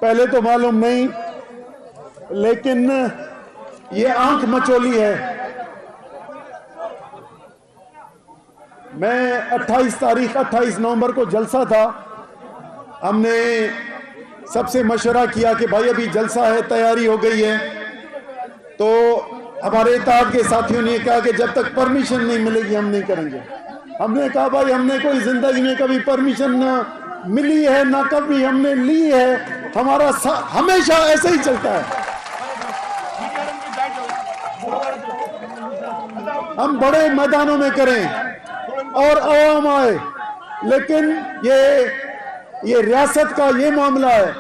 پہلے تو معلوم نہیں، لیکن یہ آنکھ مچولی ہے۔ میں 28 نومبر کو جلسہ تھا، ہم نے سب سے مشورہ کیا کہ بھائی ابھی جلسہ ہے، تیاری ہو گئی ہے، تو ہمارے اتحاد کے ساتھیوں نے کہا کہ جب تک پرمیشن نہیں ملے گی ہم نہیں کریں گے۔ ہم نے کہا بھائی ہم نے کوئی زندگی میں کبھی پرمیشن نہ ملی ہے نہ کبھی ہم نے لی ہے، ہمارا ہمیشہ ایسے ہی چلتا ہے۔ ہم بڑے میدانوں میں کریں اور عوام آئے، لیکن یہ ریاست کا یہ معاملہ ہے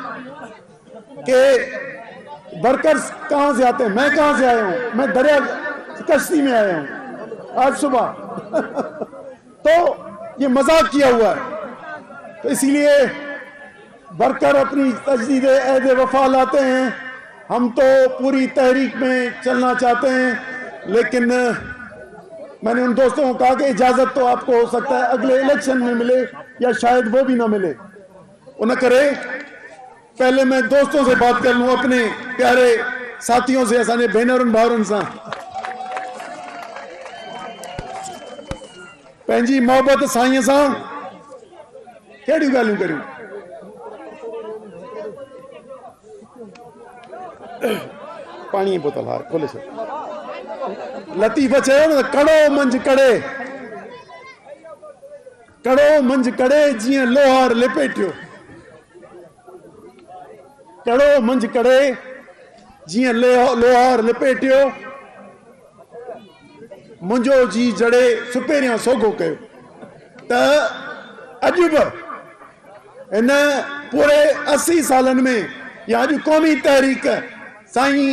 کہ ورکرز کہاں سے آتے ہیں؟ میں کہاں سے آیا ہوں؟ میں دریا کشتی میں آیا ہوں آج صبح تو یہ مذاق کیا ہوا ہے۔ تو اسی لیے ورکر اپنی تجدید عہد وفا لاتے ہیں، ہم تو پوری تحریک میں چلنا چاہتے ہیں، لیکن میں نے ان دوستوں کو کہا کہ اجازت تو آپ کو ہو سکتا ہے اگلے الیکشن میں ملے یا شاید وہ بھی نہ ملے، وہ نہ کرے۔ پہلے میں دوستوں سے بات کر لوں، اپنے پیارے ساتھیوں سے، اسانے بھینرن بھاورن سان پنجی محبت سائیں سان کیڑی گالوں کریوں۔ پانی بوتل ہار کھولے سے لطیفہ چاہے نا، کڑو منج کڑے، کڑو منج کڑے جیاں لوہار لپیٹیو، کڑو منج کڑے جیاں لوہار لپیٹیو، منجو جی جڑے سپیریاں سوگو کہو۔ تا عجب ان پورے 80 سالن میں یا جو قومی تحریک سائیں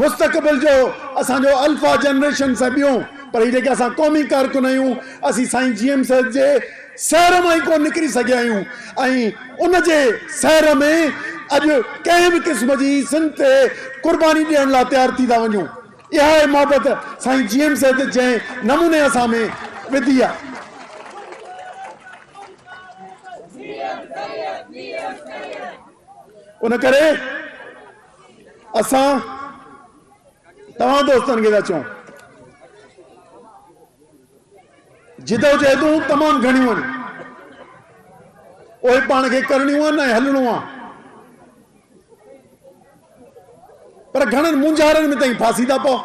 مستقبل جو اسان جو الفا جنریشن سے بیوں، پر یہ کہ اسان قومی کارکن آیوں، اسی سائیں جی ایم صاحب جے سیر میں کو نکری سگے آیوں، ان جے سیر میں اج کہیں بھی قسم جی سندھ تے قربانی ڈیڑھ لا تیار تھی دا ونجوں۔ یہ ہے محبت سائیں جی ایم صاحب جے نمونے اسان میں ودیا۔ ان کرے اسان تمام دوستان کے چوں جدو جہدوں تمام گھنیوں وہ پان کے کرنیوں نہ ہلنوں، پر گھنن منجارن میں تئیں پھانسی دا پو۔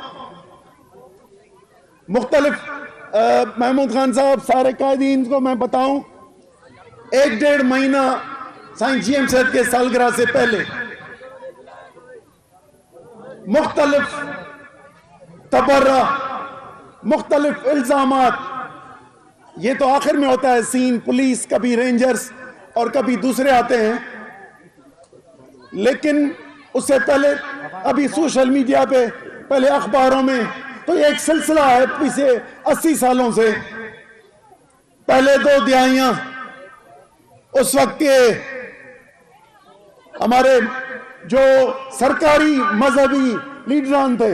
مختلف محمود خان صاحب سارے قائدین کو میں بتاؤں، 1.5 مہینہ سائیں جی ایم صاحب کے سالگرہ سے پہلے مختلف تبرہ، مختلف الزامات، یہ تو آخر میں ہوتا ہے سین، پولیس کبھی رینجرز اور کبھی دوسرے آتے ہیں، لیکن اس سے پہلے ابھی سوشل میڈیا پہ، پہلے اخباروں میں، تو یہ ایک سلسلہ ہے پیچھے 80 سالوں سے۔ پہلے 2 دہائیاں اس وقت کے ہمارے جو سرکاری مذہبی لیڈران تھے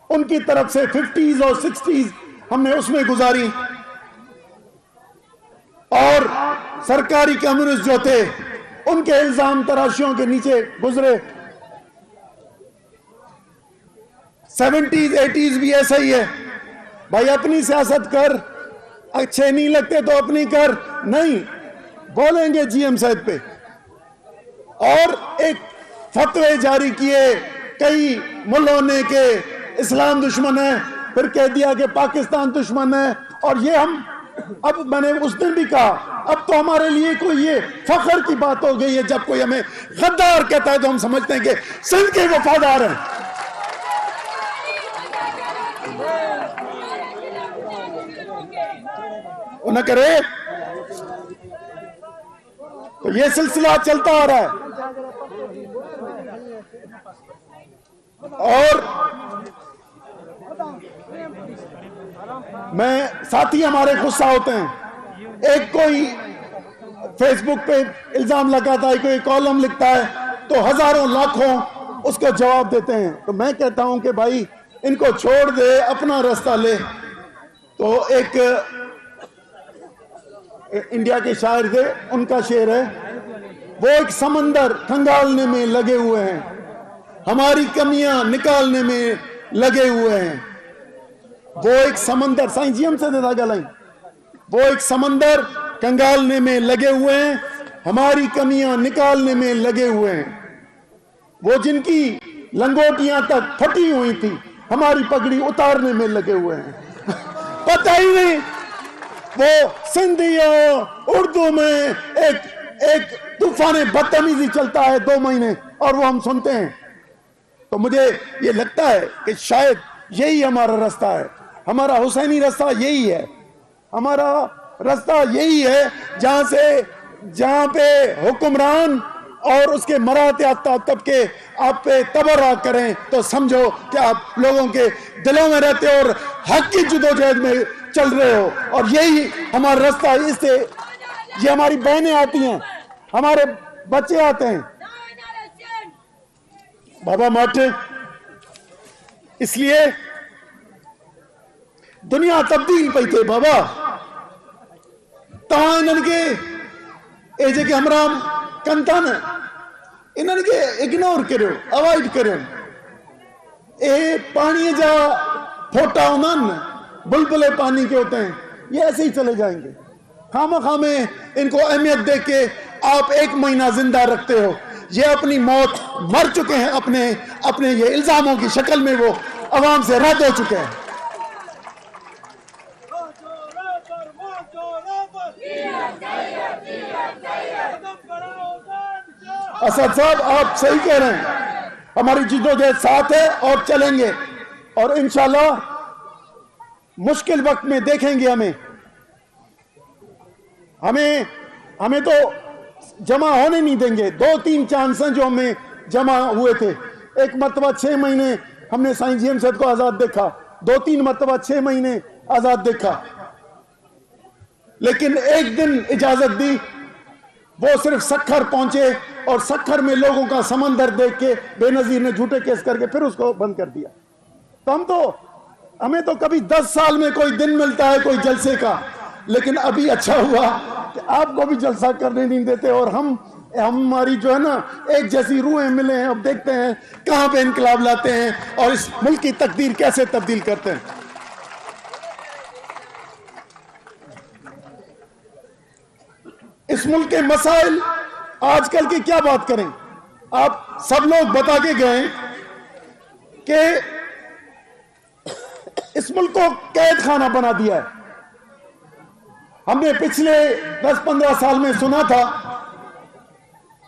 ان کی طرف سے 50s اور 60s ہم نے اس میں گزاری، اور سرکاری کمیونسٹ جو تھے ان کے الزام تراشیوں کے نیچے گزرے۔ 70s 80s بھی ایسا ہی ہے، بھائی اپنی سیاست کر، اچھے نہیں لگتے تو اپنی کر، نہیں بولیں گے جی ایم صاحب پہ، اور ایک فتوے جاری کیے کئی ملوں نے کہ اسلام دشمن ہے، پھر کہہ دیا کہ پاکستان دشمن ہے، اور یہ ہم اب میں نے اس دن بھی کہا اب تو ہمارے لیے کوئی یہ فخر کی بات ہو گئی ہے جب کوئی ہمیں غدار کہتا ہے تو ہم سمجھتے ہیں کہ سندھ کے وفادار ہیں۔ نہ کرے تو یہ سلسلہ چلتا آ رہا ہے، اور میں ساتھی ہمارے غصہ ہوتے ہیں، ایک کوئی فیس بک پہ الزام لگاتا ہے، کوئی کالم لکھتا ہے تو ہزاروں لاکھوں اس کو جواب دیتے ہیں، تو میں کہتا ہوں کہ بھائی ان کو چھوڑ دے، اپنا راستہ لے۔ تو ایک انڈیا کے شاعر تھے، ان کا شعر ہے وہ ایک سمندر کھنگالنے میں لگے ہوئے ہیں، ہماری کمیاں نکالنے میں لگے ہوئے ہیں۔ وہ ایک سمندر سائیں جی ہم سے دے دا گلائیں، وہ ایک سمندر کنگالنے میں لگے ہوئے ہیں، ہماری کمیاں نکالنے میں لگے ہوئے ہیں۔ وہ جن کی لنگوٹیاں تک پھٹی ہوئی تھی ہماری پگڑی اتارنے میں لگے ہوئے ہیں۔ پتہ ہی نہیں، وہ سندھی اور اردو میں ایک طوفان بدتمیزی چلتا ہے 2 مہینے اور وہ ہم سنتے ہیں۔ تو مجھے یہ لگتا ہے کہ شاید یہی ہمارا رستہ ہے، ہمارا حسینی رستہ یہی ہے، ہمارا رستہ یہی ہے جہاں پہ حکمران اور اس کے مراتع یافتہ طبقے آپ پہ تبرہ کریں تو سمجھو کہ آپ لوگوں کے دلوں میں رہتے ہو اور حق کی جدوجہد میں چل رہے ہو، اور یہی ہمارا رستہ ہے۔ اس سے یہ ہماری بہنیں آتی ہیں، ہمارے بچے آتے ہیں، بابا ماٹھے، اس لیے دنیا تبدیل پئی تھے بابا، تاں انہن کے اے جے کہ ہمراہ کنتا نا انہن کے اگنور کرو، اوائڈ کرو۔ اے پانی جا پھوٹا ہونن بلبلے پانی کے ہوتے ہیں، یہ ایسے ہی چلے جائیں گے۔ خامہ ان کو اہمیت دے کے آپ 1 مہینہ زندہ رکھتے ہو، یہ اپنی موت مر چکے ہیں، اپنے یہ الزاموں کی شکل میں وہ عوام سے رد ہو چکے ہیں۔ اسد صاحب آپ صحیح کہہ رہے ہیں، ہماری جدوجہد ساتھ ہے اور چلیں گے، اور انشاءاللہ مشکل وقت میں دیکھیں گے ہمیں تو جمع ہونے نہیں دیں گے۔ 2-3 چانس ہیں جو ہمیں جمع ہوئے تھے، ایک مرتبہ 6 مہینے ہم نے سائیں جی صاحب کو آزاد دیکھا، 2-3 مرتبہ 6 مہینے آزاد دیکھا، لیکن ایک دن اجازت دی، وہ صرف سکھر پہنچے اور سکھر میں لوگوں کا سمندر دیکھ کے بے نظیر نے جھوٹے کیس کر کے پھر اس کو بند کر دیا۔ تو ہمیں تو کبھی 10 سال میں کوئی دن ملتا ہے کوئی جلسے کا، لیکن ابھی اچھا ہوا کہ آپ کو بھی جلسہ کرنے نہیں دیتے، اور ہماری جو ہے نا ایک جیسی روحیں ملے ہیں۔ اب دیکھتے ہیں کہاں پہ انقلاب لاتے ہیں اور اس ملک کی تقدیر کیسے تبدیل کرتے ہیں۔ اس ملک کے مسائل آج کل کی کیا بات کریں، آپ سب لوگ بتا کے گئے کہ اس ملک کو قید خانہ بنا دیا ہے۔ ہم نے پچھلے 10-15 سال میں سنا تھا،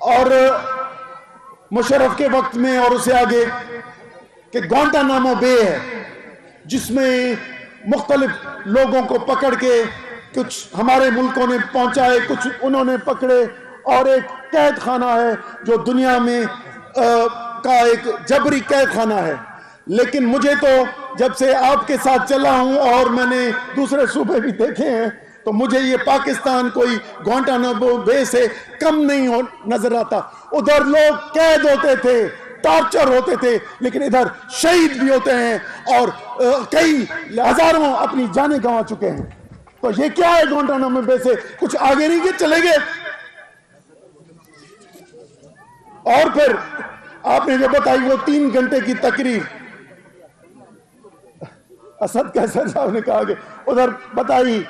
اور مشرف کے وقت میں اور اسے آگے، کہ گوانٹانامو بے ہے جس میں مختلف لوگوں کو پکڑ کے کچھ ہمارے ملکوں نے پہنچائے، کچھ انہوں نے پکڑے، اور ایک قید خانہ ہے جو دنیا میں کا ایک جبری قید خانہ ہے۔ لیکن مجھے تو جب سے آپ کے ساتھ چلا ہوں اور میں نے دوسرے صوبے بھی دیکھے ہیں، تو مجھے یہ پاکستان کوئی گوانٹانامو بے سے کم نہیں نظر آتا۔ ادھر لوگ قید ہوتے تھے، ٹارچر ہوتے تھے، لیکن ادھر شہید بھی ہوتے ہیں، اور کئی ہزاروں اپنی جانیں گنوا چکے ہیں۔ تو یہ کیا ہے گوانٹانامو بے سے کچھ آگے نہیں کہ چلے گئے؟ اور پھر آپ نے جو بتائی وہ 3 گھنٹے کی تقریر، اسد قیصر صاحب نے کہا کہ ادھر بتائی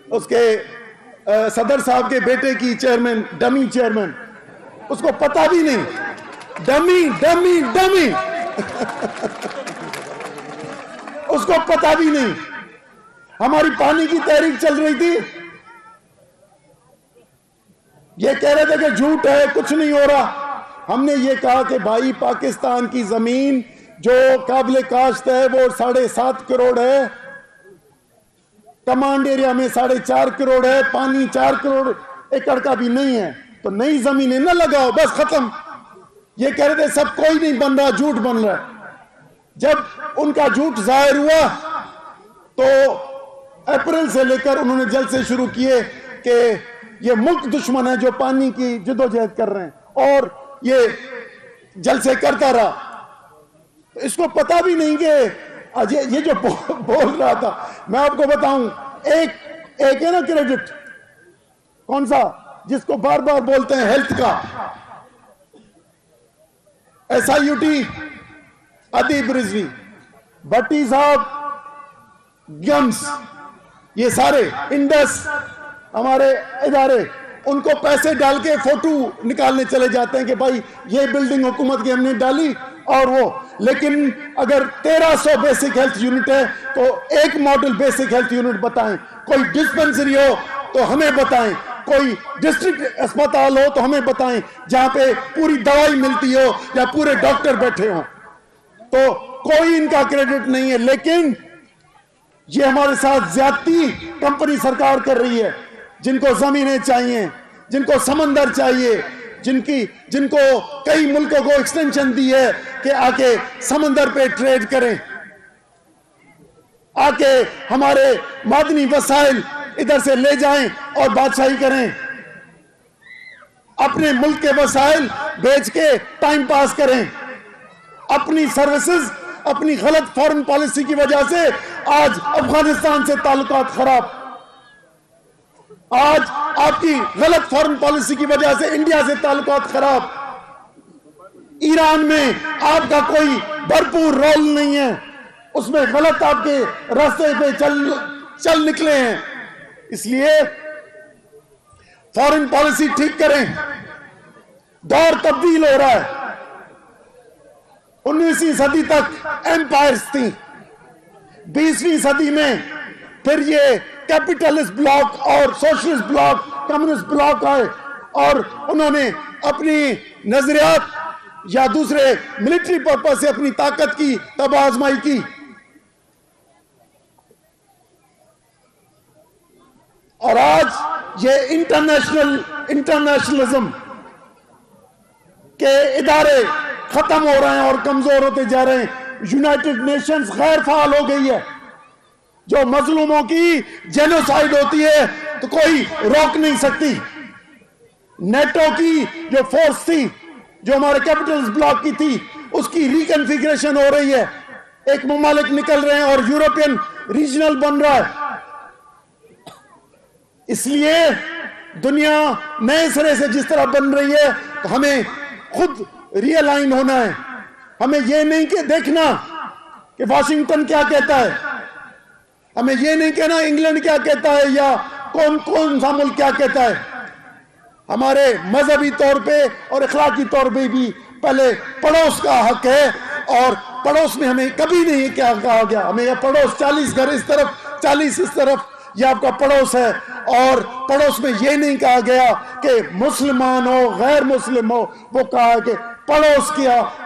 اس کے صدر صاحب کے بیٹے کی چیئرمین، ڈمی چیئرمین، اس کو پتہ بھی نہیں، ڈمی اس کو پتہ بھی نہیں۔ ہماری پانی کی تحریک چل رہی تھی، یہ کہہ رہے تھے کہ جھوٹ ہے، کچھ نہیں ہو رہا۔ ہم نے یہ کہا کہ بھائی پاکستان کی زمین جو قابل کاشت ہے وہ 7.5 کروڑ ہے، کمانڈ ایریا میں 4.5 کروڑ ہے، پانی 4 کروڑ ایکڑ کا بھی نہیں ہے، تو نئی زمینیں نہ لگاؤ، بس ختم۔ یہ کہہ رہے تھے سب کوئی نہیں بن رہا، جھوٹ بن رہا ہے۔ جب ان کا جھوٹ ظاہر ہوا تو اپریل سے لے کر انہوں نے جلسے شروع کیے کہ یہ ملک دشمن ہے جو پانی کی جدوجہد کر رہے ہیں، اور یہ جلسے کرتا رہا۔ اس کو پتہ بھی نہیں کہ یہ جو بول رہا تھا، میں آپ کو بتاؤں، ایک ہے نا کریڈٹ، کون سا جس کو بار بار بولتے ہیں ہیلتھ کا، SIUT ادیب رضوی، بھٹی صاحب گمس، یہ سارے انڈس ہمارے ادارے، ان کو پیسے ڈال کے فوٹو نکالنے چلے جاتے ہیں کہ بھائی یہ بلڈنگ حکومت کی ہم نے ڈالی اور وہ، لیکن اگر 1300 بیسک ہیلتھ یونٹ ہے تو ایک ماڈل بیسک ہیلتھ یونٹ بتائیں، کوئی ڈسپنسری ہو تو ہمیں بتائیں، کوئی ڈسٹرکٹ اسپتال ہو تو ہمیں بتائیں جہاں پہ پوری دوائی ملتی ہو یا پورے ڈاکٹر بیٹھے ہوں، تو کوئی ان کا کریڈٹ نہیں ہے۔ لیکن یہ ہمارے ساتھ زیادتی کمپنی سرکار کر رہی ہے، جن کو زمینیں چاہیے، جن کو سمندر چاہیے، جن کو کئی ملکوں کو ایکسٹینشن دی ہے کہ آ کے سمندر پہ ٹریڈ کریں، آ کے ہمارے معدنی وسائل ادھر سے لے جائیں اور بادشاہی کریں، اپنے ملک کے وسائل بیچ کے ٹائم پاس کریں، اپنی سروسز، اپنی غلط فارن پالیسی کی وجہ سے آج افغانستان سے تعلقات خراب، آج آپ کی غلط فارن پالیسی کی وجہ سے انڈیا سے تعلقات خراب، ایران میں آپ کا کوئی بھرپور رول نہیں ہے، اس میں غلط آپ کے راستے پہ چل نکلے ہیں۔ اس لیے فارن پالیسی ٹھیک کریں، دور تبدیل ہو رہا ہے۔ 19ویں صدی تک ایمپائرز تھیں، 20ویں صدی میں پھر یہ کیپٹلسٹ بلاک اور سوشلسٹ بلاک، کمیونسٹ بلاک آئے اور انہوں نے اپنی نظریات یا دوسرے ملٹری پرپس سے اپنی طاقت کی تب آزمائی کی، اور آج یہ انٹرنیشنلزم کے ادارے ختم ہو رہے ہیں اور کمزور ہوتے جا رہے ہیں۔ یونائٹڈ نیشنز غیر فعال ہو گئی ہے، جو مظلوموں کی جینوسائیڈ ہوتی ہے تو کوئی روک نہیں سکتی۔ نیٹو کی جو فورس تھی، جو ہمارے کیپٹلز بلاک کی تھی، اس کی ریکنفیگریشن ہو رہی ہے، ایک ممالک نکل رہے ہیں اور یورپین ریجنل بن رہا ہے۔ اس لیے دنیا نئے سرے سے جس طرح بن رہی ہے تو ہمیں خود ری الائن ہونا ہے۔ ہمیں یہ نہیں کہ دیکھنا کہ واشنگٹن کیا کہتا ہے، ہمیں یہ نہیں کہنا انگلینڈ کیا کہتا ہے یا کون سا ملک کیا کہتا ہے۔ ہمارے مذہبی طور پہ اور اخلاقی طور پہ بھی پہلے پڑوس کا حق ہے، اور پڑوس میں ہمیں کبھی نہیں کیا کہا گیا ہمیں یہ پڑوس 40 گھر اس طرف 40 اس طرف یہ آپ کا پڑوس ہے، اور پڑوس میں یہ نہیں کہا گیا کہ مسلمان ہو غیر مسلم ہو، وہ کہا کہ پڑوس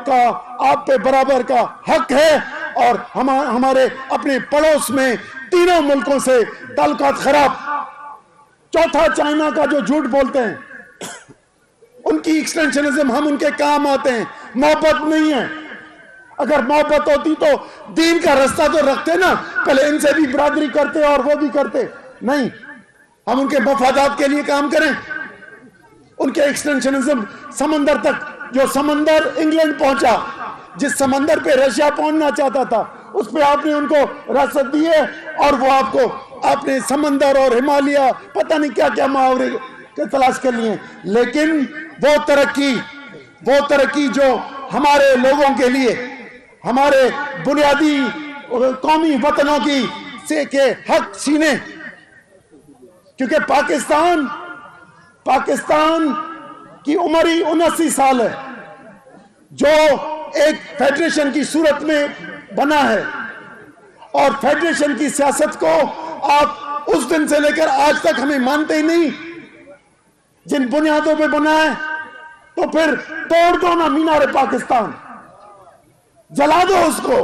کا آپ پہ برابر کا حق ہے، اور ہمارے اپنے پڑوس میں تینوں ملکوں سے تعلقات خراب۔ چوتھا چائنا کا جو جھوٹ بولتے ہیں، ان کی ایکسٹینشنزم، ہم ان کے کام آتے ہیں، محبت نہیں ہے۔ اگر محبت ہوتی تو دین کا رستہ تو رکھتے نا، پہلے ان سے بھی برادری کرتے اور وہ بھی کرتے، نہیں، ہم ان کے مفادات کے لیے کام کریں۔ ان کے ایکسٹینشنزم سمندر تک، جو سمندر انگلینڈ پہنچا، جس سمندر پہ رشیا پہنچنا چاہتا تھا، اس پہ آپ نے ان کو راست دی ہے، اور وہ آپ نے سمندر اور ہمالیہ پتہ نہیں کیا کیا محاورے تلاش کر لیے، لیکن وہ ترقی جو ہمارے لوگوں کے لیے، ہمارے بنیادی قومی وطنوں کی سے کے حق چھینے، کیونکہ پاکستان کی عمر ہی 79 سال ہے، جو ایک فیڈریشن کی صورت میں بنا ہے، اور فیڈریشن کی سیاست کو آپ اس دن سے لے کر آج تک ہمیں مانتے ہی نہیں۔ جن بنیادوں پہ بنا ہے تو پھر توڑ دو نا مینار پاکستان، جلا دو اس کو۔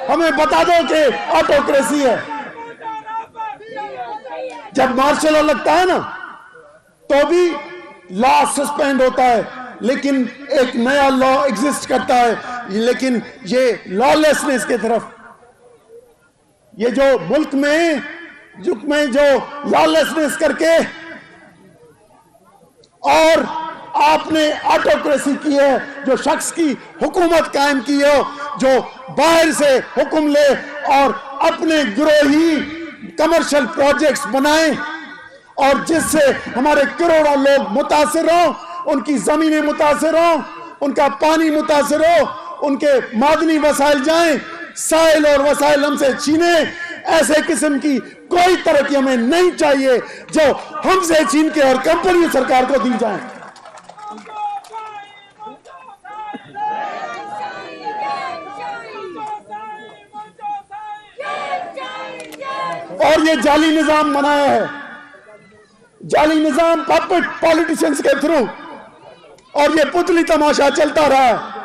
ہمیں بتا دو کہ آٹوکریسی ہے۔ جب مارشل لا لگتا ہے نا تو بھی لا سسپینڈ ہوتا ہے، لیکن ایک نیا لا ایگزسٹ کرتا ہے، لیکن یہ لا لیسنس کی طرف، یہ جو ملک میں جو لا لیسنس کر کے اور آپ نے آٹوکریسی کی ہے، جو شخص کی حکومت قائم کی ہو، جو باہر سے حکم لے اور اپنے گروہی کمرشل پروجیکٹس بنائیں اور جس سے ہمارے کروڑوں لوگ متاثر ہوں، ان کی زمینیں متاثر ہوں، ان کا پانی متاثر ہو، ان کے معدنی وسائل جائیں، سائل اور وسائل ہم سے چھینے. ایسے قسم کی کوئی ترقی ہمیں نہیں چاہیے جو ہم سے چھین کے اور کمپنی سرکار کو دی جائیں. اور یہ جعلی نظام بنایا ہے، جعلی نظام پپٹ پالیٹیشنز کے تھرو، اور یہ پتلی تماشا چلتا رہا.